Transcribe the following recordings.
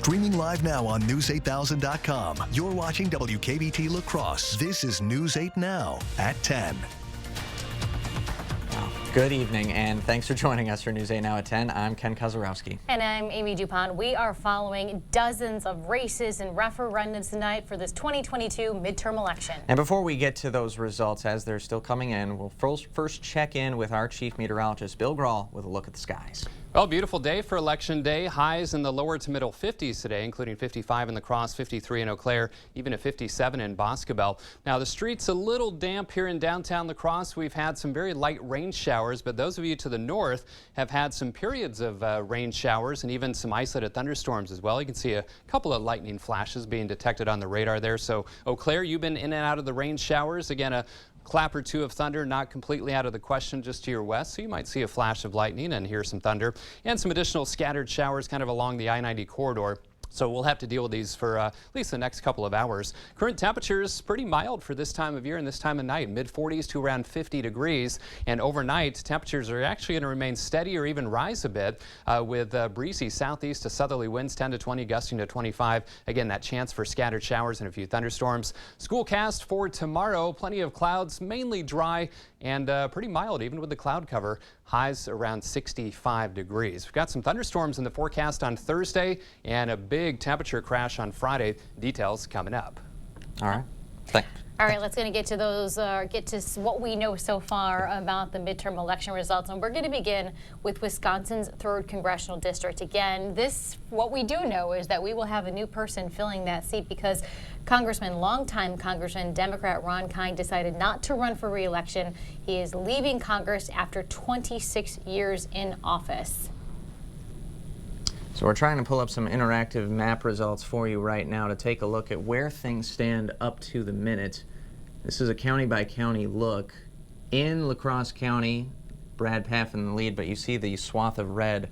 Streaming live now on News8000.com. You're watching WKBT La Crosse. This is News 8 Now at 10. Good evening, and thanks for joining us for News 8 Now at 10. I'm Ken Kozarowski. And I'm Amy DuPont. We are following dozens of races and referendums tonight for this 2022 midterm election. And before we get to those results, as they're still coming in, we'll first check in with our chief meteorologist, Bill Grahl, with a look at the skies. Well, beautiful day for Election Day. Highs in the lower to middle 50s today, including 55 in La Crosse, 53 in Eau Claire, even a 57 in Boscobel. Now, the street's a little damp here in downtown La Crosse. We've had some very light rain showers, but those of you to the north have had some periods of rain showers and even some isolated thunderstorms as well. You can see a couple of lightning flashes being detected on the radar there. So, Eau Claire, you've been in and out of the rain showers. Again, a clap or two of thunder, not completely out of the question just to your west, so you might see a flash of lightning and hear some thunder and some additional scattered showers kind of along the I-90 corridor. So we'll have to deal with these for at least the next couple of hours. Current temperatures pretty mild for this time of year and this time of night, mid-40s to around 50 degrees. And overnight, temperatures are actually going to remain steady or even rise a bit with breezy southeast to southerly winds 10 to 20, gusting to 25. Again, that chance for scattered showers and a few thunderstorms. Schoolcast for tomorrow, plenty of clouds, mainly dry and pretty mild even with the cloud cover. Highs around 65 degrees. We've got some thunderstorms in the forecast on Thursday and a big temperature crash on Friday. Details coming up. All right. Thanks. All right, let's get to those, get to what we know so far about the midterm election results. And we're going to begin with Wisconsin's 3rd Congressional District. Again, what we do know is that we will have a new person filling that seat because longtime Congressman, Democrat Ron Kind decided not to run for re-election. He is leaving Congress after 26 years in office. So we're trying to pull up some interactive map results for you right now to take a look at where things stand up to the minute. This is a county-by-county look. In La Crosse County, Brad Pfaff in the lead, but you see the swath of red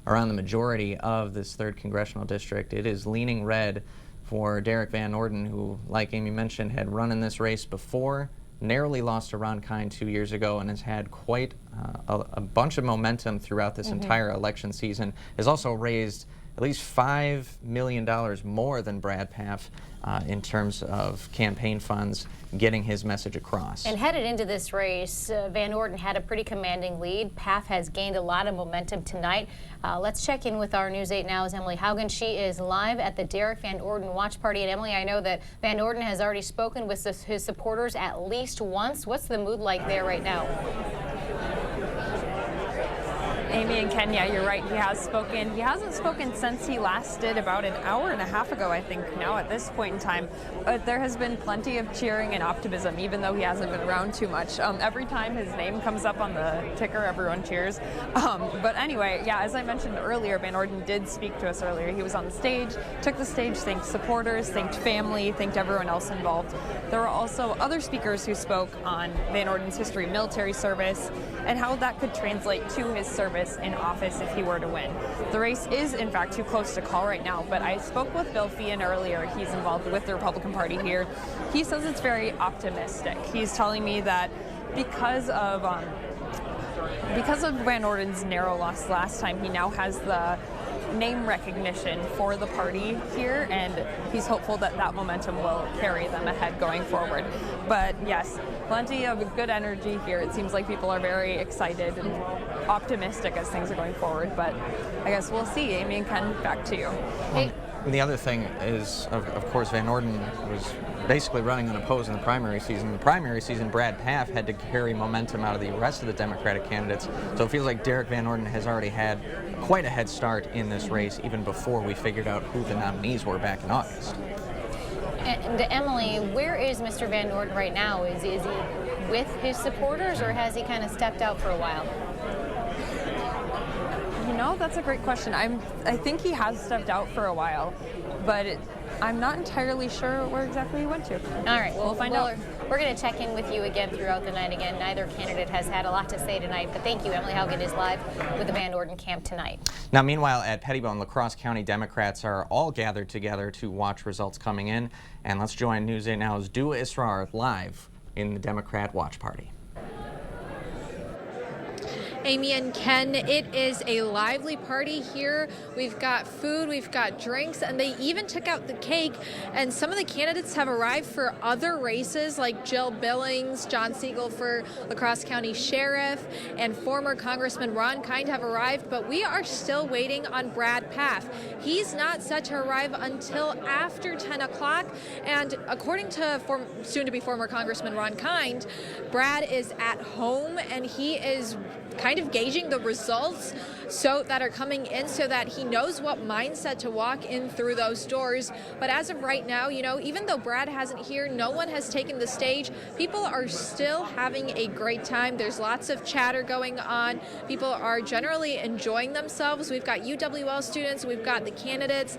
around the majority of this 3rd Congressional District. It is leaning red for Derek Van Orden, who, like Amy mentioned, had run in this race before, narrowly lost to Ron Kind 2 years ago, and has had quite a bunch of momentum throughout this entire election season. Has also raised at least $5 million more than Brad Pfaff in terms of campaign funds, getting his message across. And headed into this race, Van Orden had a pretty commanding lead. Pfaff has gained a lot of momentum tonight. Let's check in with our News 8 Now's Emily Haugen. She is live at the Derek Van Orden Watch Party. And Emily, I know that Van Orden has already spoken with his supporters at least once. What's the mood like there right now? Amy and Ken, yeah, you're right. He has spoken. He hasn't spoken since he last did about an hour and a half ago, I think, now at this point in time. But there has been plenty of cheering and optimism, even though he hasn't been around too much. Every time his name comes up on the ticker, everyone cheers. But anyway, yeah, as I mentioned earlier, Van Orden did speak to us earlier. He was on the stage, took the stage, thanked supporters, thanked family, thanked everyone else involved. There were also other speakers who spoke on Van Orden's history, military service, and how that could translate to his service in office if he were to win. The race is, in fact, too close to call right now, but I spoke with Bill Feehan earlier. He's involved with the Republican Party here. He says it's very optimistic. He's telling me that because of Van Orden's narrow loss last time, he now has the name recognition for the party here, and he's hopeful that that momentum will carry them ahead going forward. But yes, plenty of good energy here. It seems like people are very excited and optimistic as things are going forward, but I guess we'll see. Amy and Ken, back to you. Hey. And the other thing is, of course, Van Orden was basically running unopposed in the primary season. In the primary season, Brad Pfaff had to carry momentum out of the rest of the Democratic candidates. So it feels like Derek Van Orden has already had quite a head start in this race, even before we figured out who the nominees were back in August. And Emily, where is Mr. Van Orden right now? Is he with his supporters, or has he kind of stepped out for a while? You know, that's a great question. I think he has stepped out for a while, but I'm not entirely sure where exactly he went to. All right, we'll find out. We're going to check in with you again throughout the night. Again, neither candidate has had a lot to say tonight, but thank you. Emily Haugen is live with the Van Orden camp tonight. Now, meanwhile, at Pettibone, La Crosse County Democrats are all gathered together to watch results coming in. And let's join News 8 Now's Dua Israr live in the Democrat Watch Party. Amy and Ken, it is a lively party here. We've got food, we've got drinks, and they even took out the cake. And some of the candidates have arrived for other races, like Jill Billings, John Siegel for La Crosse County Sheriff, and former Congressman Ron Kind have arrived, but we are still waiting on Brad Pfaff. He's not set to arrive until after 10 o'clock, and according to soon-to-be former Congressman Ron Kind, Brad is at home, and he is kind of gauging the results that are coming in so that he knows what mindset to walk in through those doors. But as of right now, even though Brad hasn't here, no one has taken the stage. People are still having a great time. There's lots of chatter going on. People are generally enjoying themselves. We've got UWL students, we've got the candidates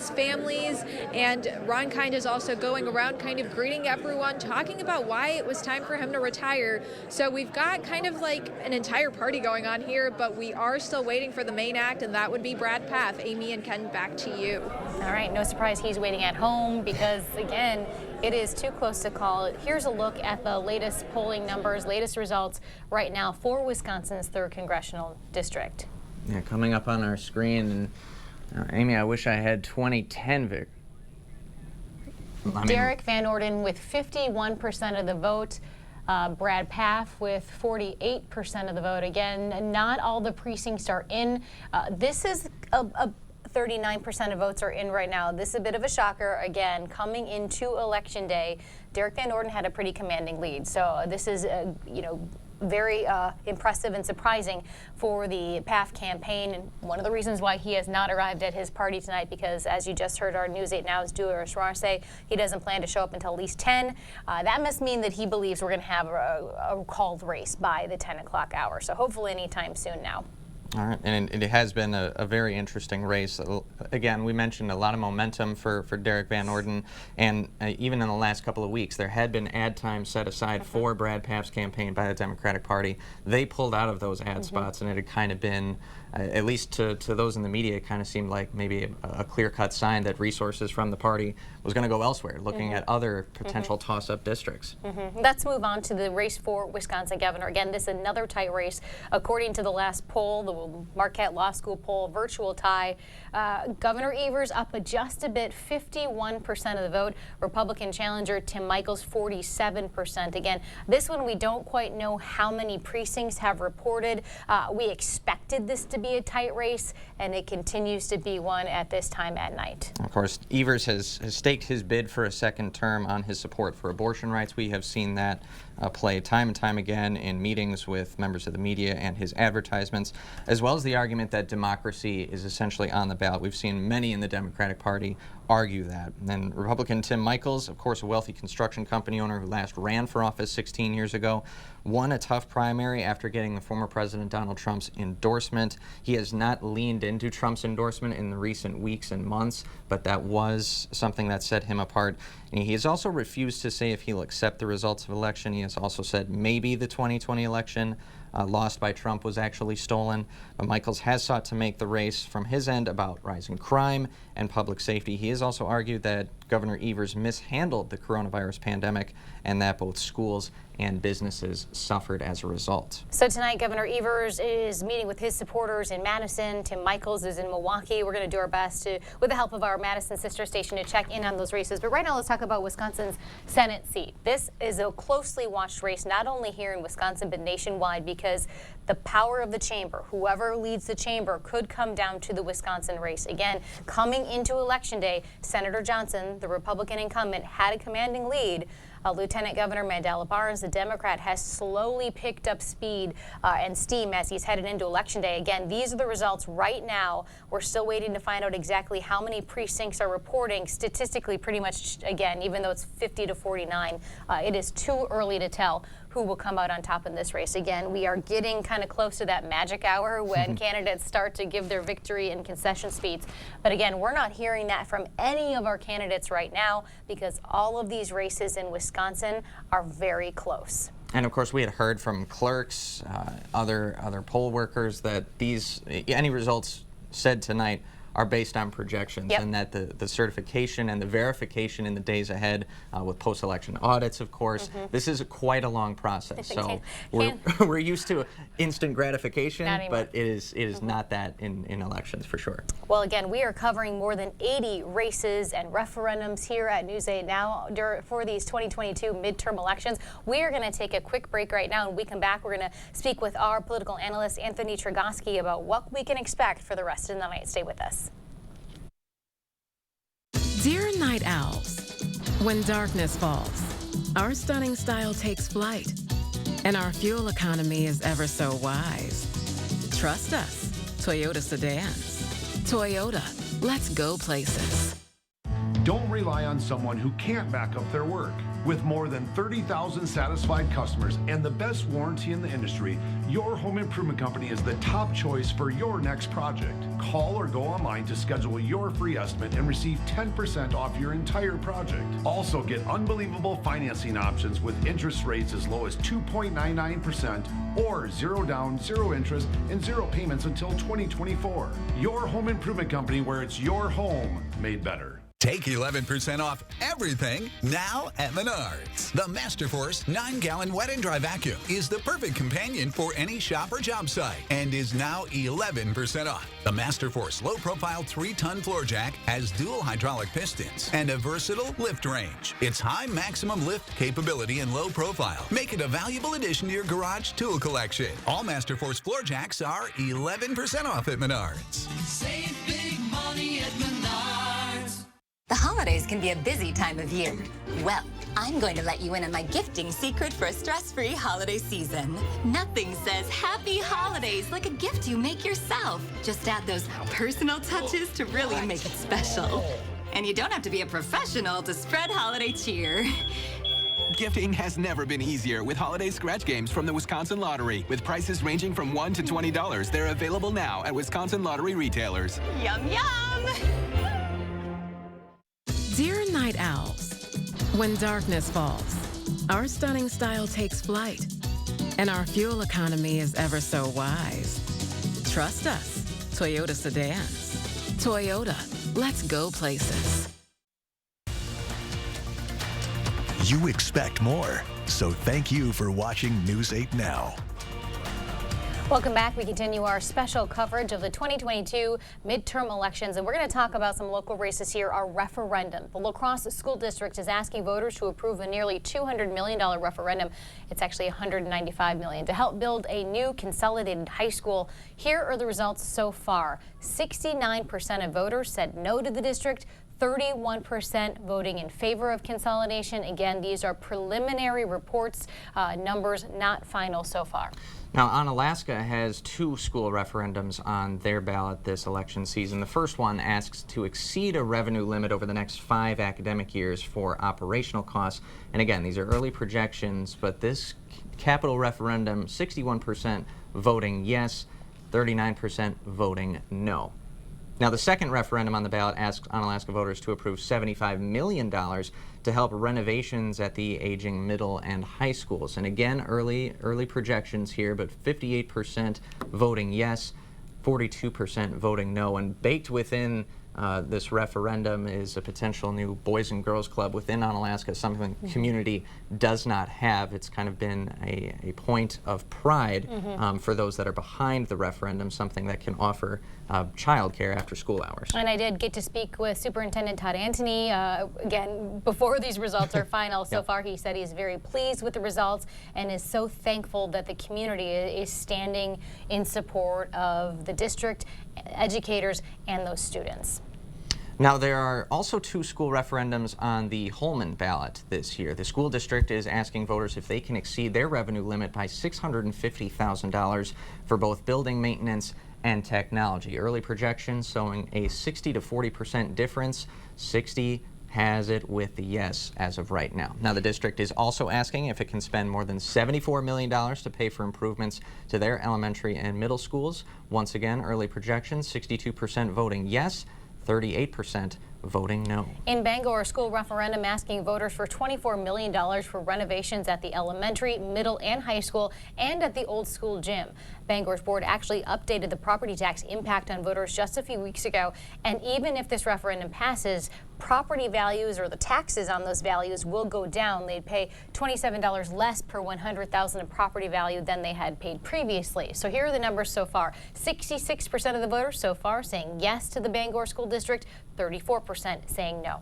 families, and Ron Kind is also going around kind of greeting everyone, talking about why it was time for him to retire. So we've got kind of like an entire party going on here, but we are still waiting for the main act, and that would be Brad Pfaff. Amy and Ken, back to you. All right, no surprise he's waiting at home because, again, it is too close to call. Here's a look at the latest polling numbers, latest results right now for Wisconsin's 3rd Congressional District. Yeah, coming up on our screen, and Amy, I wish I had 2010 Derek Van Orden with 51% of the vote. Brad Pfaff with 48% of the vote. Again, not all the precincts are in. This is a 39% of votes are in right now. This is a bit of a shocker. Again, coming into Election Day, Derek Van Orden had a pretty commanding lead. So this is, very impressive and surprising for the Pfaff campaign. And one of the reasons why he has not arrived at his party tonight, because as you just heard our News 8 Now's Doris Rohr say, he doesn't plan to show up until at least 10. That must mean that he believes we're going to have a called race by the 10 o'clock hour. So hopefully anytime soon now. All right, and it has been a very interesting race. Again, we mentioned a lot of momentum for Derek Van Orden, and even in the last couple of weeks, there had been ad time set aside for Brad Pfaff's campaign by the Democratic Party. They pulled out of those ad spots, and it had kind of been, at least to those in the media, it kind of seemed like maybe a clear-cut sign that resources from the party was going to go elsewhere, looking at other potential toss-up districts. Let's move on to the race for Wisconsin governor. Again, this is another tight race. According to the last poll, the Marquette Law School poll, virtual tie. Governor Evers up just a bit, 51% of the vote. Republican challenger Tim Michels, 47%. Again, this one we don't quite know how many precincts have reported. We expected this to be a tight race, and it continues to be one at this time at night. Of course, Evers has staked his bid for a second term on his support for abortion rights. We have seen that play time and time again in meetings with members of the media and his advertisements, as well as the argument that democracy is essentially on the ballot. We've seen many in the Democratic Party argue that. And then Republican Tim Michels, of course, a wealthy construction company owner who last ran for office 16 years ago, won a tough primary after getting the former President Donald Trump's endorsement. He has not leaned into Trump's endorsement in the recent weeks and months, but that was something that set him apart. And he has also refused to say if he'll accept the results of election. He has also said maybe the 2020 election lost by Trump was actually stolen. But Michels has sought to make the race from his end about rising crime and public safety. He has also argued that Governor Evers mishandled the coronavirus pandemic and that both schools and businesses suffered as a result. So tonight, Governor Evers is meeting with his supporters in Madison. Tim Michels is in Milwaukee. We're going to do our best to, with the help of our Madison sister station, to check in on those races. But right now, let's talk about Wisconsin's Senate seat. This is a closely watched race, not only here in Wisconsin, but nationwide, because the power of the chamber, whoever leads the chamber, could come down to the Wisconsin race. Again, coming into Election Day, Senator Johnson, the Republican incumbent, had a commanding lead. Lieutenant Governor Mandela Barnes, the Democrat, has slowly picked up speed and steam as he's headed into Election Day. Again, these are the results right now. We're still waiting to find out exactly how many precincts are reporting. Statistically, pretty much, again, even though it's 50 to 49, it is too early to tell who will come out on top in this race. Again, we are getting kind of close to that magic hour when candidates start to give their victory and concession speeds. But again, we're not hearing that from any of our candidates right now because all of these races in Wisconsin are very close. And of course, we had heard from clerks, other poll workers that any results said tonight are based on projections, Yep. and that the certification and the verification in the days ahead with post-election audits, of course, this is quite a long process. So we're used to instant gratification, but it is not that in elections for sure. Well, again, we are covering more than 80 races and referendums here at News 8 Now for these 2022 midterm elections. We are going to take a quick break right now, and when we come back, we're going to speak with our political analyst, Anthony Tregoski, about what we can expect for the rest of the night. Stay with us. Dear night owls, when darkness falls, our stunning style takes flight, and our fuel economy is ever so wise. Trust us, Toyota sedans. Toyota, let's go places. Don't rely on someone who can't back up their work. With more than 30,000 satisfied customers and the best warranty in the industry, your home improvement company is the top choice for your next project. Call or go online to schedule your free estimate and receive 10% off your entire project. Also get unbelievable financing options with interest rates as low as 2.99% or 0 down, 0 interest, and 0 payments until 2024. Your home improvement company, where it's your home made better. Take 11% off everything now at Menards. The Masterforce 9-gallon wet and dry vacuum is the perfect companion for any shop or job site and is now 11% off. The Masterforce low-profile 3-ton floor jack has dual hydraulic pistons and a versatile lift range. Its high maximum lift capability and low profile make it a valuable addition to your garage tool collection. All Masterforce floor jacks are 11% off at Menards. Save big money at Menards. The holidays can be a busy time of year. Well, I'm going to let you in on my gifting secret for a stress-free holiday season. Nothing says happy holidays like a gift you make yourself. Just add those personal touches to really make it special. And you don't have to be a professional to spread holiday cheer. Gifting has never been easier with holiday scratch games from the Wisconsin Lottery. With prices ranging from $1 to $20, they're available now at Wisconsin Lottery retailers. Yum, yum! Dear night owls, when darkness falls, our stunning style takes flight, and our fuel economy is ever so wise. Trust us, Toyota sedans. Toyota, let's go places. You expect more, so thank you for watching News 8 Now. Welcome back. We continue our special coverage of the 2022 midterm elections, and we're going to talk about some local races here. Our referendum. The La Crosse School District is asking voters to approve a nearly $200 million referendum. It's actually $195 million to help build a new consolidated high school. Here are the results so far. 69% of voters said no to the district. 31% voting in favor of consolidation. Again, these are preliminary reports, numbers not final so far. Now, ONALASKA has 2 school referendums on their ballot this election season. The first one asks to exceed a revenue limit over the next 5 academic years for operational costs. And again, these are early projections, but this capital referendum, 61% voting yes, 39% voting no. Now, the second referendum on the ballot asks ONALASKA voters to approve $75 million to help renovations at the aging middle and high schools. And again, early projections here, but 58% voting yes, 42% voting no. And baked within this referendum is a potential new Boys and Girls Club within ONALASKA, something the community does not have. It's kind of been a point of pride for those that are behind the referendum, something that can offer childcare after school hours. And I did get to speak with Superintendent Todd Antony again before these results are final. So far, he said he's very pleased with the results and is so thankful that the community is standing in support of the district, educators, and those students. Now, there are also 2 school referendums on the HOLMEN ballot this year. The school district is asking voters if they can exceed their revenue limit by $650,000 for both building maintenance and technology. Early projections showing a 60 to 40% difference. 60 has it with the yes as of right now. Now, the district is also asking if it can spend more than $74 million to pay for improvements to their elementary and middle schools. Once again, early projections, 62% voting yes, 38% voting no. In Bangor, a school referendum asking voters for $24 million for renovations at the elementary, middle, and high school and at the old school gym. Bangor's board actually updated the property tax impact on voters just a few weeks ago. And even if this referendum passes, property values or the taxes on those values will go down. They'd pay $27 less per 100,000 of property value than they had paid previously. So here are the numbers so far. 66% of the voters so far saying yes to the Bangor School District, 34% saying no.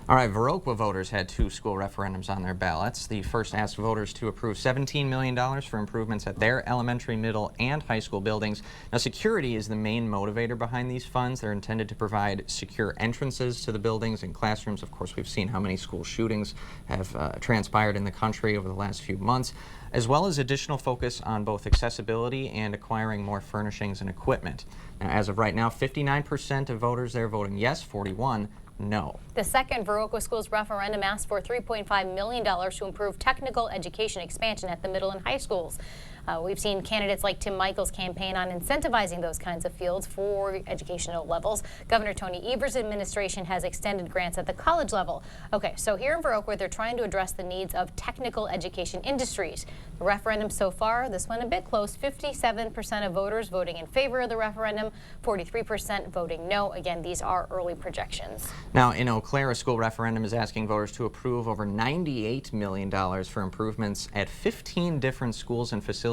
All right, Viroqua voters had 2 school referendums on their ballots. The first asked voters to approve $17 million for improvements at their elementary, middle, and high school buildings. Now, security is the main motivator behind these funds. They're intended to provide secure entrances to the buildings and classrooms. Of course, we've seen how many school shootings have transpired in the country over the last few months, as well as additional focus on both accessibility and acquiring more furnishings and equipment. Now, as of right now, 59% of voters there voting yes, 41 no. The second Viroqua Schools referendum asked for $3.5 million to improve technical education expansion at the middle and high schools. We've seen candidates like Tim Michaels campaign on incentivizing those kinds of fields for educational levels. Governor Tony Evers' administration has extended grants at the college level. Okay, so here in Viroqua, they're trying to address the needs of technical education industries. The referendum so far, this one a bit close, 57% of voters voting in favor of the referendum, 43% voting no. Again, these are early projections. Now, in Eau Claire, a school referendum is asking voters to approve over $98 million for improvements at 15 different schools and facilities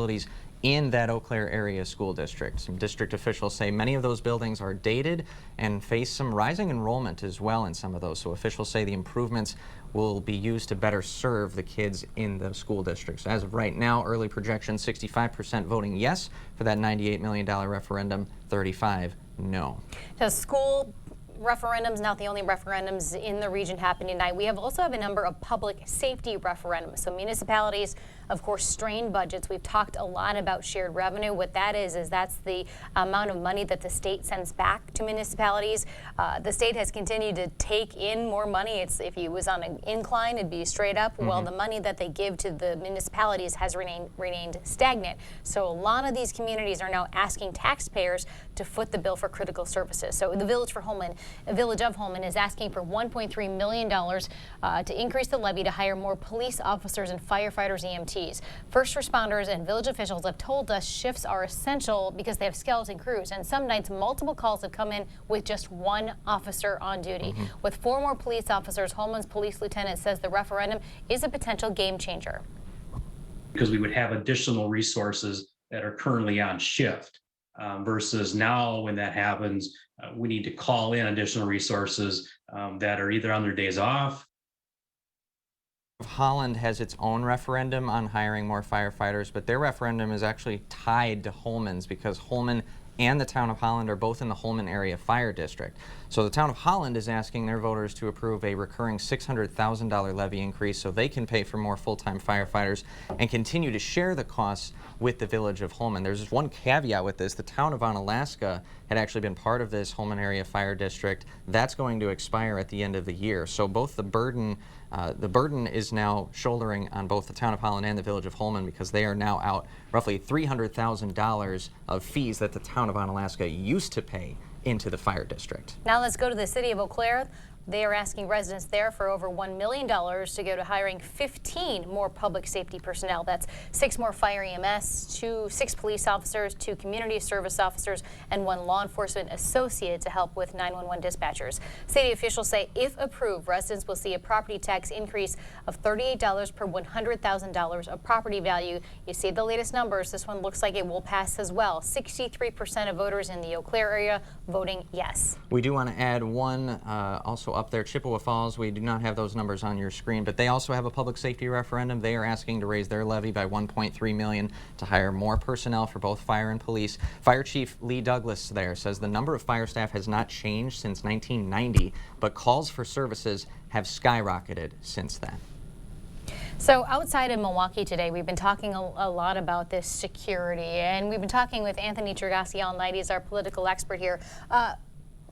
in that Eau Claire area school district. Some district officials say many of those buildings are dated and face some rising enrollment as well in some of those. So officials say the improvements will be used to better serve the kids in the school districts. As of right now, early projections, 65% voting yes for that $98 million referendum, 35 no. So school referendums, not the only referendums in the region happening tonight. We also have a number of public safety referendums. So municipalities, of course, strained budgets. We've talked a lot about shared revenue. What that is that's the amount of money that the state sends back to municipalities. The state has continued to take in more money. If it was on an incline, it'd be straight up. Well, the money that they give to the municipalities has remained stagnant. So a lot of these communities are now asking taxpayers to foot the bill for critical services. So the Village of Holmen is asking for $1.3 million to increase the levy to hire more police officers and firefighters, EMTs. First responders and village officials have told us shifts are essential because they have skeleton crews, and some nights multiple calls have come in with just one officer on duty. With 4 more police officers, Holmen's police lieutenant says the referendum is a potential game changer. Because we would have additional resources that are currently on shift. Versus now when that happens, we need to call in additional resources that are either on their days off. Holland has its own referendum on hiring more firefighters, but their referendum is actually tied to Holmen's because Holmen and the town of Holland are both in the Holmen area fire district. So the town of Holland is asking their voters to approve a recurring $600,000 levy increase so they can pay for more full-time firefighters and continue to share the costs with the village of Holmen. There's just one caveat with this. The town of ONALASKA had actually been part of this Holmen area fire district. That's going to expire at the end of the year. So both the burden is now shouldering on both the town of Holland and the village of Holmen because they are now out roughly $300,000 of fees that the town of ONALASKA used to pay into the fire district. Now let's go to the city of Eau Claire. They are asking residents there for over $1 million to go to hiring 15 more public safety personnel. That's 6 more fire EMS, 6 police officers, 2 community service officers, and 1 law enforcement associate to help with 911 dispatchers. City officials say if approved, residents will see a property tax increase of $38 per $100,000 of property value. You see the latest numbers. This one looks like it will pass as well. 63% of voters in the Eau Claire area voting yes. We do want to add one also up there, Chippewa Falls. We do not have those numbers on your screen, but they also have a public safety referendum. They are asking to raise their levy by $1.3 million to hire more personnel for both fire and police. Fire Chief Lee Douglas there says the number of fire staff has not changed since 1990, but calls for services have skyrocketed since then. So outside of Milwaukee today, we've been talking a lot about this security, and we've been talking with Anthony Tergassi all night. He's our political expert here.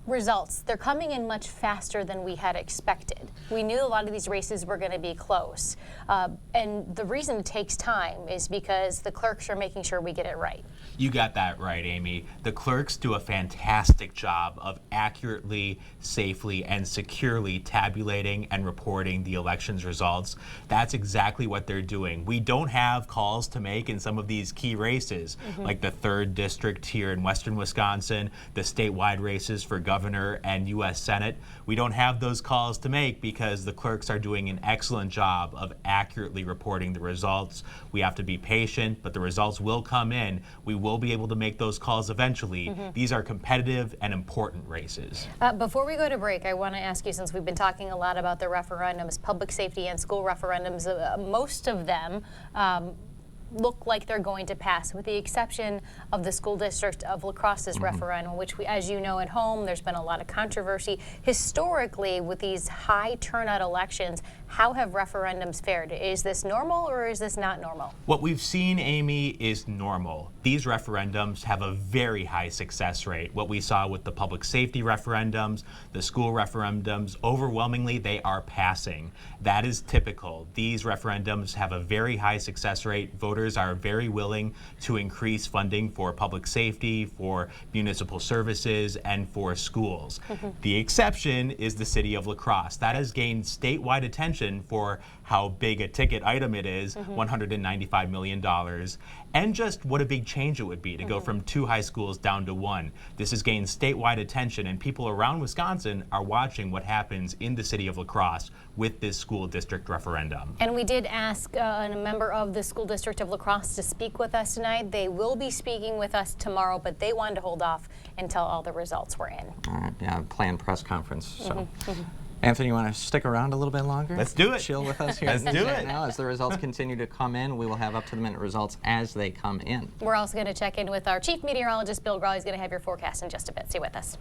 results, they're coming in much faster than we had expected. We knew a lot of these races were going to be close. And the reason it takes time is because the clerks are making sure we get it right. You got that right, Amy. The clerks do a fantastic job of accurately, safely, and securely tabulating and reporting the election's results. That's exactly what they're doing. We don't have calls to make in some of these key races, like the 3rd District here in Western Wisconsin, the statewide races for governor and U.S. Senate. We don't have those calls to make because the clerks are doing an excellent job of accurately reporting the results. We have to be patient, but the results will come in. We will be able to make those calls eventually. These are competitive and important races. Before we go to break, I want to ask you, since we've been talking a lot about the referendums, public safety and school referendums, most of them look like they're going to pass, with the exception of the school district of La Crosse's referendum, which, as you know, at home, there's been a lot of controversy. Historically, with these high turnout elections, how have referendums fared? Is this normal or is this not normal? What we've seen, Amy, is normal. These referendums have a very high success rate. What we saw with the public safety referendums, the school referendums, overwhelmingly they are passing. That is typical. These referendums have a very high success rate. Voters are very willing to increase funding for public safety, for municipal services, and for schools. The exception is the city of La Crosse. That has gained statewide attention for how big a ticket item it is, $195 million, and just what a big change it would be to go from 2 high schools down to 1. This has gained statewide attention, and people around Wisconsin are watching what happens in the city of La Crosse with this school district referendum. And we did ask a member of the school district of La Crosse to speak with us tonight. They will be speaking with us tomorrow, but they wanted to hold off until all the results were in. All right, yeah, planned press conference. So. Anthony, you want to stick around a little bit longer? Let's do it. Chill with us here. Let's do it. Now, as the results continue to come in, we will have up-to-the-minute results as they come in. We're also going to check in with our chief meteorologist, Bill Graw. He's going to have your forecast in just a bit. Stay with us.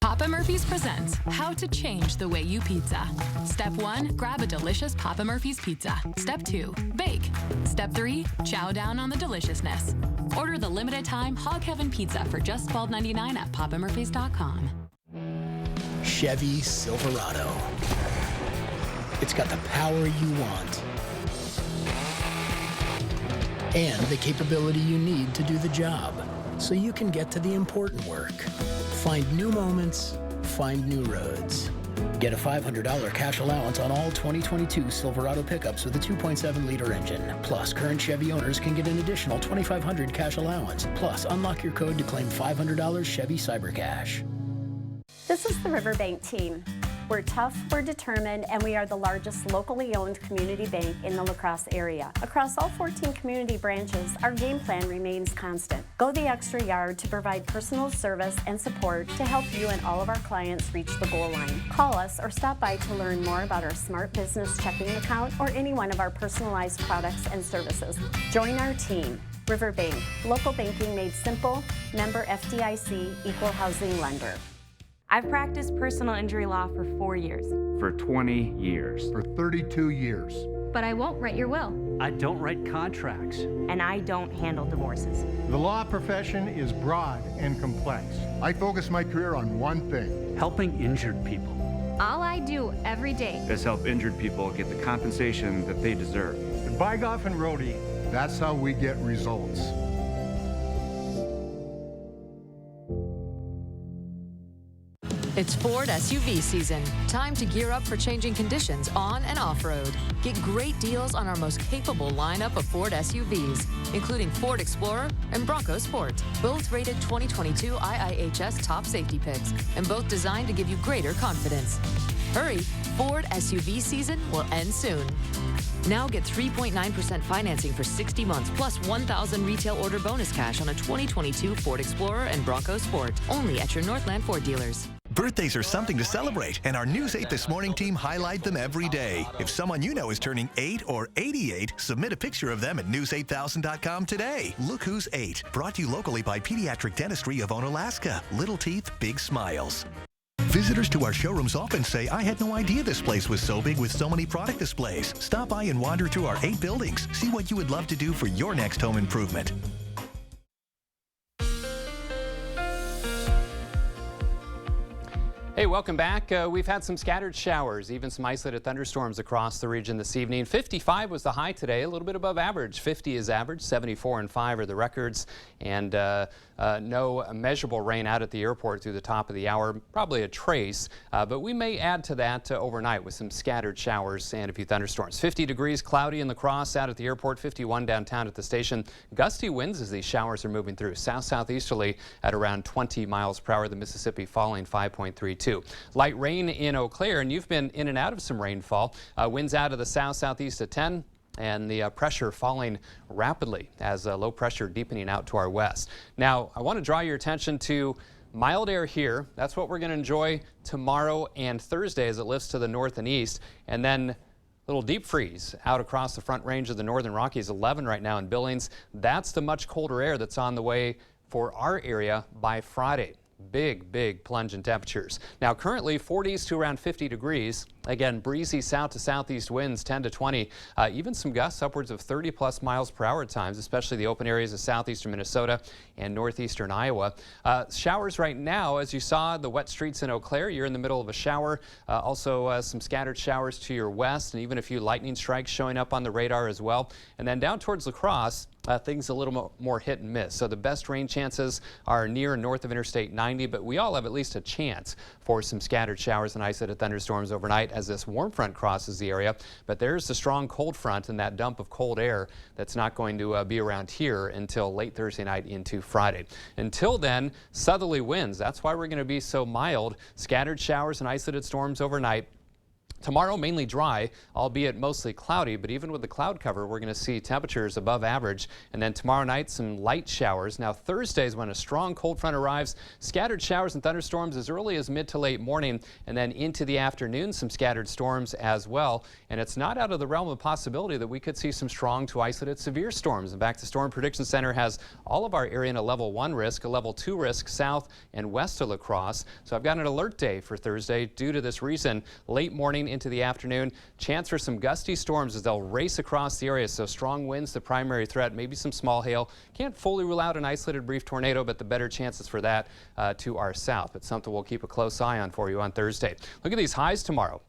Papa Murphy's presents How to Change the Way You Pizza. Step 1, grab a delicious Papa Murphy's pizza. Step 2, bake. Step 3, chow down on the deliciousness. Order the limited time Hog Heaven pizza for just $12.99 at papamurphys.com. Chevy Silverado. It's got the power you want and the capability you need to do the job so you can get to the important work. Find new moments, find new roads. Get a $500 cash allowance on all 2022 Silverado pickups with a 2.7-liter engine. Plus, current Chevy owners can get an additional $2,500 cash allowance. Plus, unlock your code to claim $500 Chevy Cyber Cash. This is the Riverbank team. We're tough, we're determined, and we are the largest locally owned community bank in the La Crosse area. Across all 14 community branches, our game plan remains constant. Go the extra yard to provide personal service and support to help you and all of our clients reach the goal line. Call us or stop by to learn more about our Smart Business checking account or any one of our personalized products and services. Join our team. Riverbank, local banking made simple, member FDIC, equal housing lender. I've practiced personal injury law for 4 years. For 20 years. For 32 years. But I won't write your will. I don't write contracts. And I don't handle divorces. The law profession is broad and complex. I focus my career on one thing. Helping injured people. All I do every day is help injured people get the compensation that they deserve. At Bygoff and Rohde, that's how we get results. It's Ford SUV season. Time to gear up for changing conditions on and off-road. Get great deals on our most capable lineup of Ford SUVs, including Ford Explorer and Bronco Sport. Both rated 2022 IIHS top safety picks, and both designed to give you greater confidence. Hurry, Ford SUV season will end soon. Now get 3.9% financing for 60 months, plus $1,000 retail order bonus cash on a 2022 Ford Explorer and Bronco Sport, only at your Northland Ford dealers. Birthdays are something to celebrate, and our News 8 This Morning team highlight them every day. If someone you know is turning 8 or 88, submit a picture of them at news8000.com today. Look Who's 8, brought to you locally by Pediatric Dentistry of ONALASKA. Little teeth, big smiles. Visitors to our showrooms often say, I had no idea this place was so big with so many product displays. Stop by and wander through our 8 buildings. See what you would love to do for your next home improvement. Hey, welcome back. We've had some scattered showers, even some isolated thunderstorms across the region this evening. 55 was the high today, a little bit above average. 50 is average, 74 and 5 are the records, and no measurable rain out at the airport through the top of the hour. Probably a trace, but we may add to that overnight with some scattered showers and a few thunderstorms. 50 degrees, cloudy in La Crosse out at the airport, 51 downtown at the station. Gusty winds as these showers are moving through. South-southeasterly at around 20 miles per hour. The Mississippi falling 5.32. Light rain in Eau Claire, and you've been in and out of some rainfall. Winds out of the south-southeast at 10. And the pressure falling rapidly as low pressure deepening out to our west. Now, I want to draw your attention to mild air here. That's what we're going to enjoy tomorrow and Thursday as it lifts to the north and east. And then little deep freeze out across the front range of the northern Rockies, 11 right now in Billings. That's the much colder air that's on the way for our area by Friday. Big plunge in temperatures. Now currently 40s to around 50 degrees. Again, breezy south to southeast winds 10 to 20. Even some gusts upwards of 30+ miles per hour at times, especially the open areas of southeastern Minnesota and northeastern Iowa. Showers right now, as you saw, the wet streets in Eau Claire. You're in the middle of a shower. Also some scattered showers to your west, and even a few lightning strikes showing up on the radar as well. And then down towards La Crosse, things a little more hit and miss. So the best rain chances are near and north of Interstate 90, but we all have at least a chance for some scattered showers and isolated thunderstorms overnight as this warm front crosses the area. But there's the strong cold front and that dump of cold air that's not going to be around here until late Thursday night into Friday. Until then, southerly winds. That's why we're going to be so mild. Scattered showers and isolated storms overnight. Tomorrow, mainly dry, albeit mostly cloudy, but even with the cloud cover, we're going to see temperatures above average. And then tomorrow night, some light showers. Now, Thursday is when a strong cold front arrives. Scattered showers and thunderstorms as early as mid to late morning, and then into the afternoon, some scattered storms as well. And it's not out of the realm of possibility that we could see some strong to isolated severe storms. In fact, the Storm Prediction Center has all of our area in a level 1 risk, a level 2 risk south and west of La Crosse. So I've got an alert day for Thursday due to this reason. Late morning into the afternoon, chance for some gusty storms as they'll race across the area. So strong winds, the primary threat, maybe some small hail. Can't fully rule out an isolated brief tornado, but the better chances for that to our south. It's something we'll keep a close eye on for you on Thursday. Look at these highs tomorrow.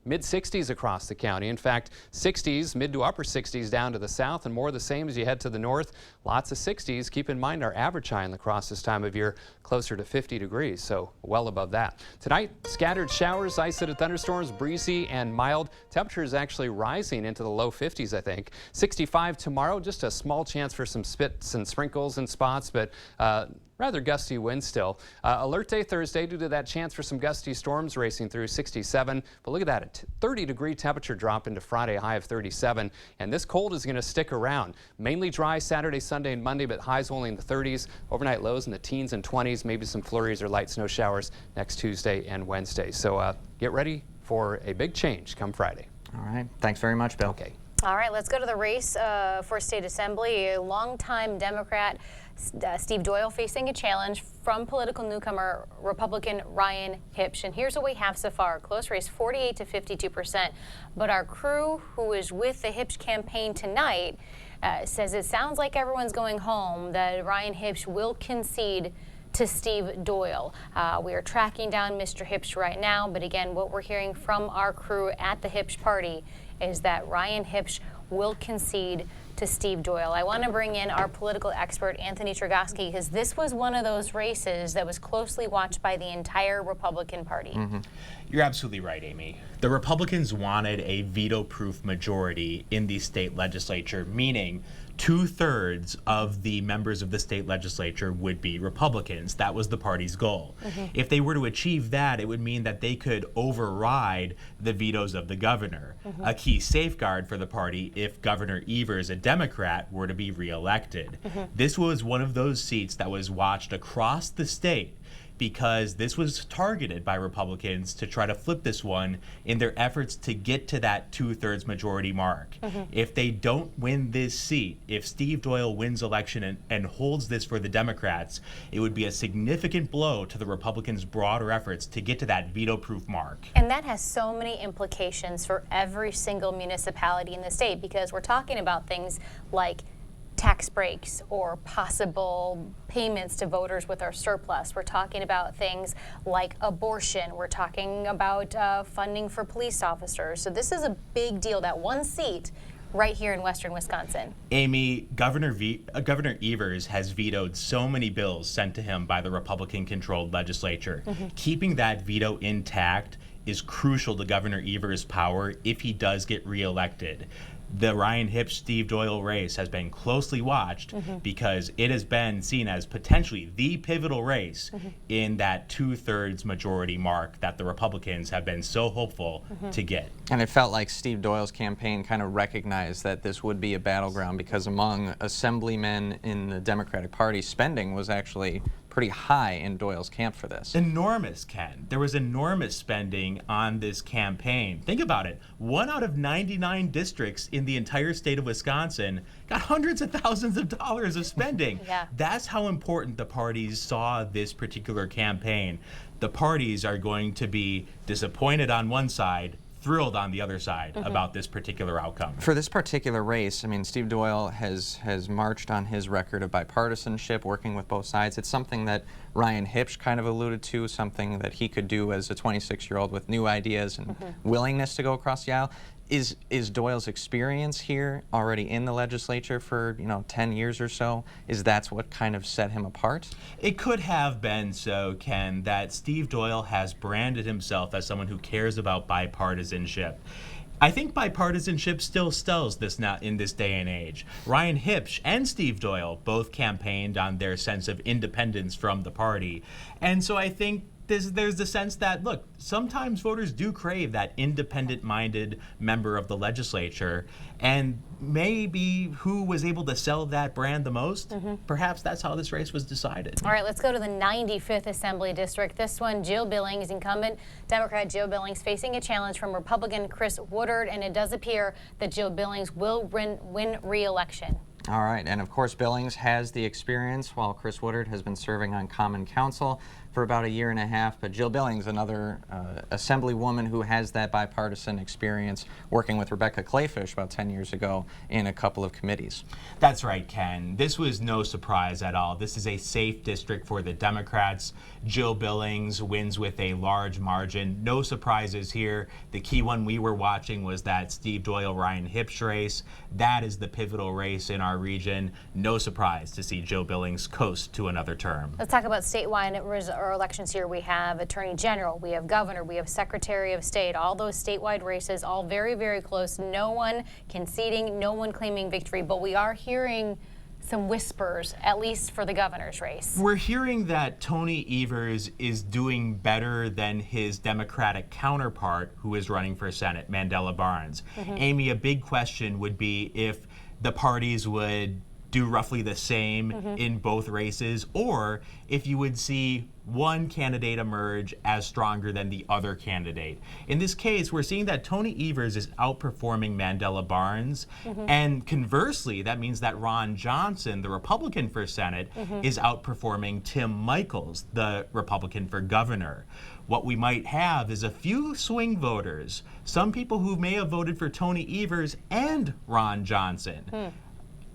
Mid-60s across the county. In fact, 60s, mid to upper 60s down to the south, and more of the same as you head to the north. Lots of 60s. Keep in mind our average high in La Crosse this time of year closer to 50 degrees, so well above that. Tonight, scattered showers, isolated thunderstorms, breezy and mild. Temperatures actually rising into the low 50s, I think. 65 tomorrow, just a small chance for some spits and sprinkles in spots, but rather gusty winds still. Alert day Thursday due to that chance for some gusty storms racing through 67. But look at that, a 30-degree temperature drop into Friday, a high of 37. And this cold is going to stick around. Mainly dry Saturday, Sunday, and Monday, but highs only in the 30s. Overnight lows in the teens and 20s. Maybe some flurries or light snow showers next Tuesday and Wednesday. So get ready for a big change come Friday. All right. Thanks very much, Bill. Okay. All right, let's go to the race for state assembly. A longtime Democrat, Steve Doyle, facing a challenge from political newcomer Republican Ryan Hipsch. And here's what we have so far. Close race, 48 to 52%. But our crew, who is with the Hipsch campaign tonight, says it sounds like everyone's going home, that Ryan Hipsch will concede to Steve Doyle. We are tracking down Mr. Hipsch right now, but again, what we're hearing from our crew at the Hipsch party is that Ryan Hipsch will concede to Steve Doyle. I want to bring in our political expert, Anthony Tregoski, because this was one of those races that was closely watched by the entire Republican Party. Mm-hmm. You're absolutely right, Amy. The Republicans wanted a veto-proof majority in the state legislature, meaning 2/3 of the members of the state legislature would be Republicans. That was the party's goal. Mm-hmm. If they were to achieve that, it would mean that they could override the vetoes of the governor. Mm-hmm. A key safeguard for the party if Governor Evers, a Democrat, were to be reelected. Mm-hmm. This was one of those seats that was watched across the state because this was targeted by Republicans to try to flip this one in their efforts to get to that 2/3 majority mark. Mm-hmm. If they don't win this seat, if Steve Doyle wins election and holds this for the Democrats, it would be a significant blow to the Republicans' broader efforts to get to that veto-proof mark. And that has so many implications for every single municipality in the state, because we're talking about things like tax breaks or possible payments to voters with our surplus. We're talking about things like abortion. We're talking about funding for police officers. So this is a big deal, that one seat right here in western Wisconsin. Amy, Governor Evers has vetoed so many bills sent to him by the Republican-controlled legislature. Keeping that veto intact is crucial to Governor Evers' power if he does get reelected. The Ryan Hipsch-Steve Doyle race has been closely watched because it has been seen as potentially the pivotal race in that 2/3 majority mark that the Republicans have been so hopeful to get. And it felt like Steve Doyle's campaign kind of recognized that this would be a battleground, because among assemblymen in the Democratic Party, spending was actually pretty high in Doyle's camp for this. Enormous, Ken. There was enormous spending on this campaign. Think about it. 1 out of 99 districts in the entire state of Wisconsin got hundreds of thousands of dollars of spending. That's how important the parties saw this particular campaign. The parties are going to be disappointed on one side, thrilled on the other side about this particular outcome. For this particular race, I mean, Steve Doyle has marched on his record of bipartisanship, working with both sides. It's something that Ryan Hipsch kind of alluded to, something that he could do as a 26-year-old with new ideas and willingness to go across the aisle. Is Doyle's experience here already in the legislature for 10 years or so? That's what kind of set him apart? It could have been so, Ken, that Steve Doyle has branded himself as someone who cares about bipartisanship. I think bipartisanship still sells this now in this day and age. Ryan Hipsch and Steve Doyle both campaigned on their sense of independence from the party. And so I think there's the sense that, look, sometimes voters do crave that independent-minded member of the legislature, and maybe who was able to sell that brand the most, perhaps that's how this race was decided. All right, let's go to the 95th Assembly District. This one, Jill Billings, incumbent Democrat Jill Billings, facing a challenge from Republican Chris Woodard, and it does appear that Jill Billings will win re-election. All right, and of course Billings has the experience, while Chris Woodard has been serving on Common Council for about a year and a half. But Jill Billings, another assemblywoman who has that bipartisan experience, working with Rebecca Clayfish about 10 years ago in a couple of committees. That's right, Ken. This was no surprise at all. This is a safe district for the Democrats. Jill Billings wins with a large margin. No surprises here. The key one we were watching was that Steve Doyle-Ryan Hipsch race. That is the pivotal race in our region. No surprise to see Jill Billings coast to another term. Let's talk about statewide elections here. We have Attorney General, we have Governor, we have Secretary of State, all those statewide races, all very, very close. No one conceding, no one claiming victory, but we are hearing some whispers, at least for the governor's race. We're hearing that Tony Evers is doing better than his Democratic counterpart, who is running for Senate, Mandela Barnes. Amy, a big question would be if the parties would do roughly the same in both races, or if you would see one candidate emerge as stronger than the other candidate. In this case, we're seeing that Tony Evers is outperforming Mandela Barnes, and conversely, that means that Ron Johnson, the Republican for Senate, is outperforming Tim Michels, the Republican for governor. What we might have is a few swing voters, some people who may have voted for Tony Evers and Ron Johnson.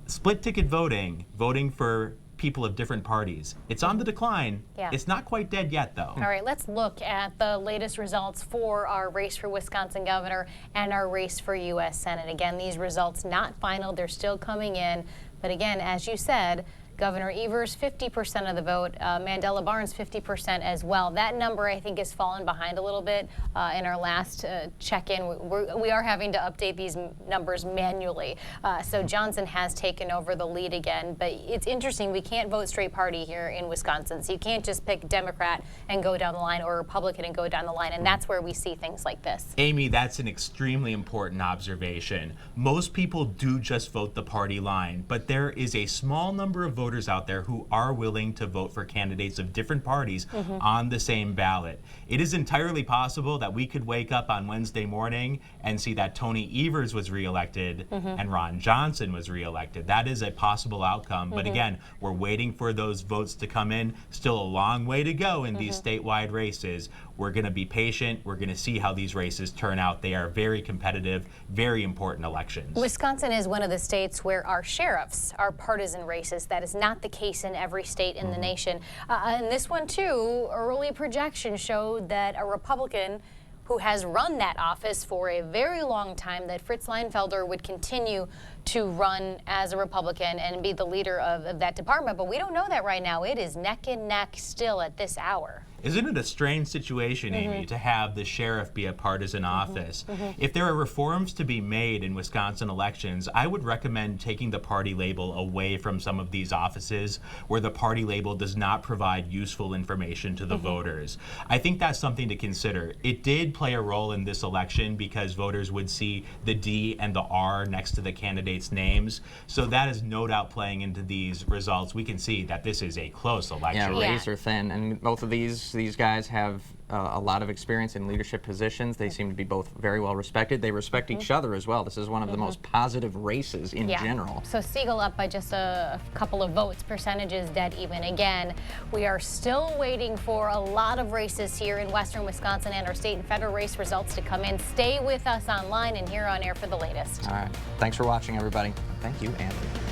Split ticket voting for people of different parties. It's on the decline. It's not quite dead yet, though. All right, let's look at the latest results for our race for Wisconsin governor and our race for U.S. Senate. Again, these results not final. They're still coming in. But again, as you said, Governor Evers, 50% of the vote. Mandela Barnes, 50% as well. That number, I think, has fallen behind a little bit in our last check-in. We are having to update these numbers manually. So Johnson has taken over the lead again. But it's interesting. We can't vote straight party here in Wisconsin. So you can't just pick Democrat and go down the line, or Republican and go down the line. And that's where we see things like this. Amy, that's an extremely important observation. Most people do just vote the party line. But there is a small number of voters voters out there who are willing to vote for candidates of different parties on the same ballot. It is entirely possible that we could wake up on Wednesday morning and see that Tony Evers was reelected and Ron Johnson was reelected. That is a possible outcome. But again, we're waiting for those votes to come in. Still a long way to go in these statewide races. We're going to be patient. We're going to see how these races turn out. They are very competitive, very important elections. Wisconsin is one of the states where our sheriffs are partisan races. That is not the case in every state in the nation. And this one, too, early projections showed that a Republican who has run that office for a very long time, that Fritz Leinfelder would continue to run as a Republican and be the leader of that department. But we don't know that right now. It is neck and neck still at this hour. Isn't it a strange situation, Amy, to have the sheriff be a partisan office? If there are reforms to be made in Wisconsin elections, I would recommend taking the party label away from some of these offices where the party label does not provide useful information to the voters. I think that's something to consider. It did play a role in this election because voters would see the D and the R next to the candidates' names. So that is no doubt playing into these results. We can see that this is a close election. Yeah, razor thin, and both of these guys have a lot of experience in leadership positions. They seem to be both very well respected. They respect each other as well. This is one of the most positive races in general. So Siegel up by just a couple of votes, percentages dead even. Again, we are still waiting for a lot of races here in western Wisconsin and our state and federal race results to come in. Stay with us online and here on air for the latest. All right. Thanks for watching, everybody. Thank you, Andrew.